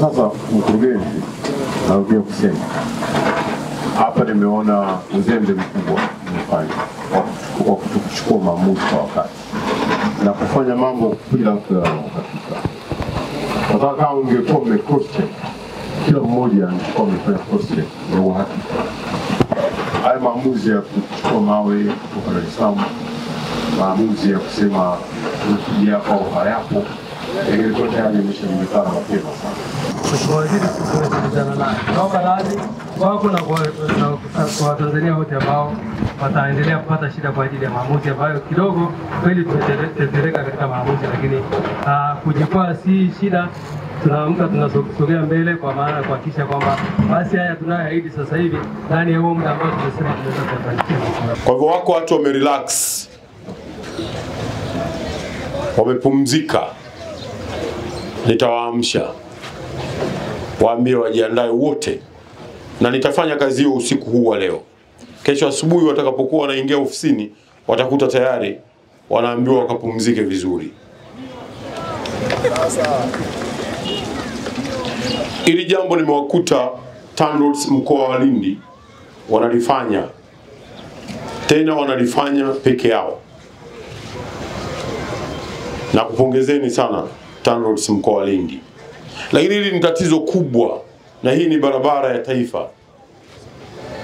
Sasa mkurugenzi, narudia kusema hapa nimeona uzembe mkubwa umefanya kwa kuchukua maamuzi kwa wakati na kufanya mambo bila uhakika. Kwa kama ungekuwa cross-check, kila mmoja angekuwa amefanya cross-check ya uhakika. Haya maamuzi ya kuchukua mawe kutoka Dar es Salaam, maamuzi ya kusema kuja hapa au hayapo, ingekuwa tayari imeshajulikana mapema sana. Mheshimiwa Waziri, tunasikilizana naye. Naomba radhi kwako na kwa Tanzania wote ambao wataendelea kupata shida kwa ajili ya maamuzi ambayo kidogo kweli tumetetereka katika maamuzi, lakini kujikwaa si shida. Tunaamka tunasogea mbele kwa maana kuhakikisha kwamba basi haya tunayoahidi sasa hivi ndani ya huo muda ambao tumesema tunaweza kufanikiwa. Kwa hivyo wako watu wamerelax, wamepumzika. Nitawaamsha, waambie wajiandae wote, na nitafanya kazi hiyo usiku huu wa leo. Kesho asubuhi watakapokuwa wanaingia ofisini watakuta tayari wanaambiwa wakapumzike vizuri. Ili jambo nimewakuta TANROADS mkoa wa Lindi wanalifanya, tena wanalifanya peke yao. Na kupongezeni sana TANROADS mkoa wa Lindi. Lakini hili ni tatizo kubwa, na hii ni barabara ya taifa.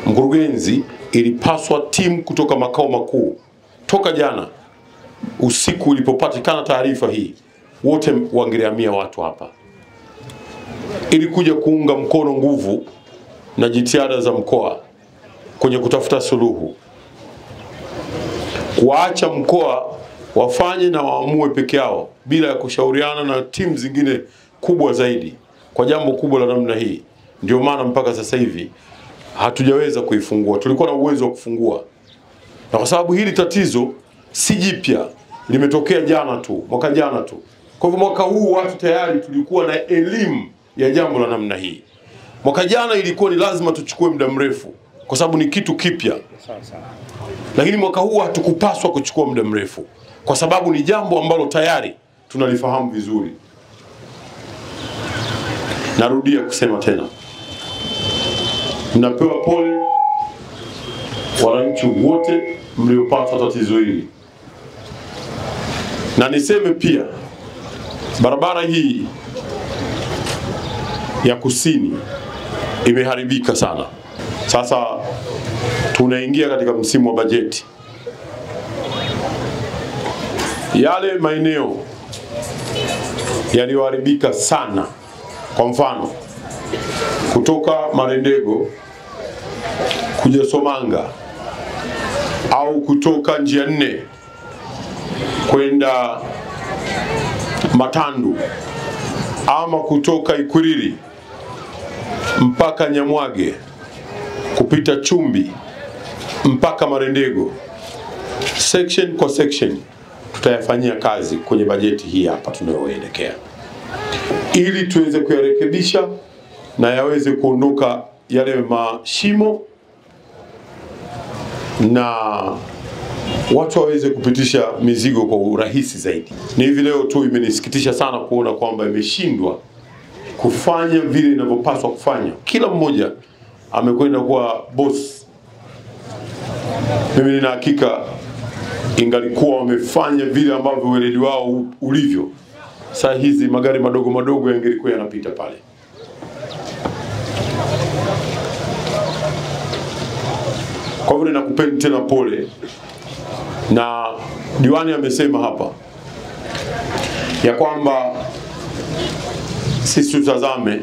Mkurugenzi, ilipaswa timu kutoka makao makuu toka jana usiku ilipopatikana taarifa hii, wote wangelihamia watu hapa ili kuja kuunga mkono nguvu na jitihada za mkoa kwenye kutafuta suluhu. Kuacha mkoa wafanye na waamue peke yao bila ya kushauriana na timu zingine kubwa zaidi kwa jambo kubwa la namna hii. Ndio maana mpaka sasa hivi hatujaweza kuifungua. Tulikuwa na uwezo wa kufungua, na kwa sababu hili tatizo si jipya, limetokea jana tu, mwaka jana tu. Kwa hivyo mwaka huu watu tayari tulikuwa na elimu ya jambo la namna hii. Mwaka jana ilikuwa ni lazima tuchukue muda mrefu kwa sababu ni kitu kipya. Lakini mwaka huu hatukupaswa kuchukua muda mrefu kwa sababu ni jambo ambalo tayari tunalifahamu vizuri. Narudia kusema tena, mnapewa pole wananchi wote mliopata tatizo hili. Na niseme pia, barabara hii ya kusini imeharibika sana. Sasa tunaingia katika msimu wa bajeti. Yale maeneo yaliyoharibika sana, kwa mfano kutoka Marendego kuja Somanga au kutoka njia 4 kwenda Matandu ama kutoka Ikwiriri mpaka Nyamwage kupita Chumbi mpaka Marendego, section kwa section tutayafanyia kazi kwenye bajeti hii hapa tunayoelekea, ili tuweze kuyarekebisha na yaweze kuondoka yale mashimo na watu waweze kupitisha mizigo kwa urahisi zaidi. Ni hivi leo tu imenisikitisha sana kuona kwamba imeshindwa kufanya vile inavyopaswa kufanya. Kila mmoja amekwenda kuwa boss. Mimi nina hakika ingalikuwa wamefanya vile ambavyo weledi wao ulivyo, saa hizi magari madogo madogo yangelikuwa yanapita pale. Kwa hivyo nakupeni tena pole, na diwani amesema hapa ya kwamba sisi tutazame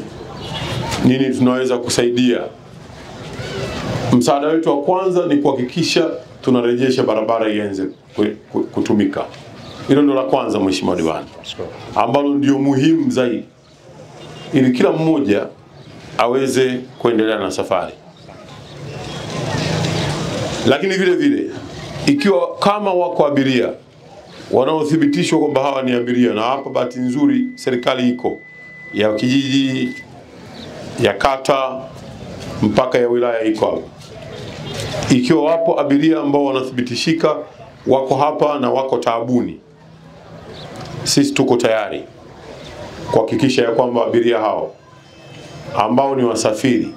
nini tunaweza kusaidia. Msaada wetu wa kwanza ni kuhakikisha tunarejesha barabara ianze kutumika. Hilo ndio la kwanza, Mheshimiwa Diwani, ambalo ndio muhimu zaidi, ili kila mmoja aweze kuendelea na safari. Lakini vile vile, ikiwa kama wako abiria wanaothibitishwa kwamba hawa ni abiria, na hapa bahati nzuri serikali iko ya kijiji, ya kata, mpaka ya wilaya iko hapo. Ikiwa wapo abiria ambao wanathibitishika wako hapa na wako taabuni, sisi tuko tayari kuhakikisha ya kwamba abiria hao ambao ni wasafiri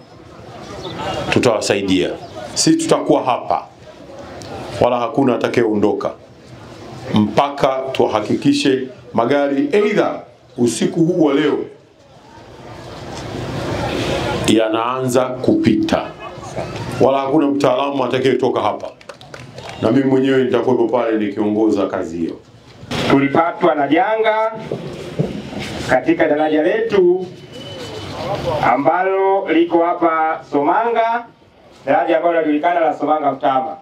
tutawasaidia. Sisi tutakuwa hapa, wala hakuna atakayeondoka mpaka tuhakikishe magari aidha usiku huu wa leo yanaanza kupita, wala hakuna mtaalamu atakayetoka hapa, na mimi mwenyewe nitakuwepo pale nikiongoza kazi hiyo. Tulipatwa na janga katika daraja letu ambalo liko hapa Somanga, daraja ambalo linajulikana la Somanga Mtama,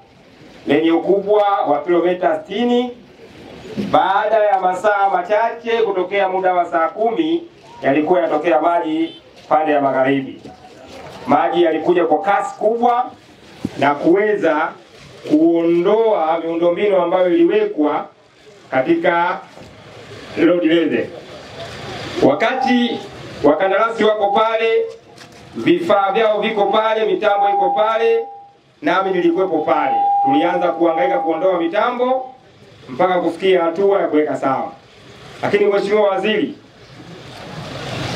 lenye ukubwa wa kilomita 60. Baada ya masaa machache kutokea muda wa saa 10 yalikuwa yanatokea maji pande ya magharibi. Maji yalikuja kwa kasi kubwa na kuweza kuondoa miundombinu ambayo iliwekwa katika road leze. Wakati wakandarasi wako pale, vifaa vyao viko pale, mitambo iko pale, nami nilikuwepo pale. Tulianza kuhangaika kuondoa mitambo mpaka kufikia hatua ya kuweka sawa. Lakini Mheshimiwa Waziri,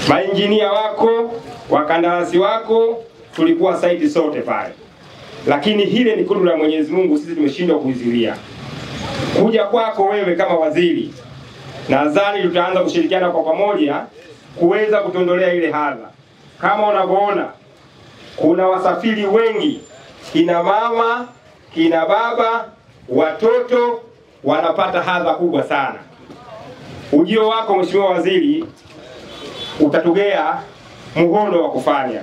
mainjinia wako, wakandarasi wako, tulikuwa site sote pale. Lakini hile ni kudura la Mwenyezi Mungu, sisi tumeshindwa kuizuia. Kuja kwako wewe kama waziri, nadhani tutaanza kushirikiana kwa pamoja kuweza kutondolea ile hadha. Kama unavyoona kuna wasafiri wengi, kina mama, kina baba, watoto wanapata hadha kubwa sana. Ujio wako Mheshimiwa Waziri utatugea muhono wa kufanya.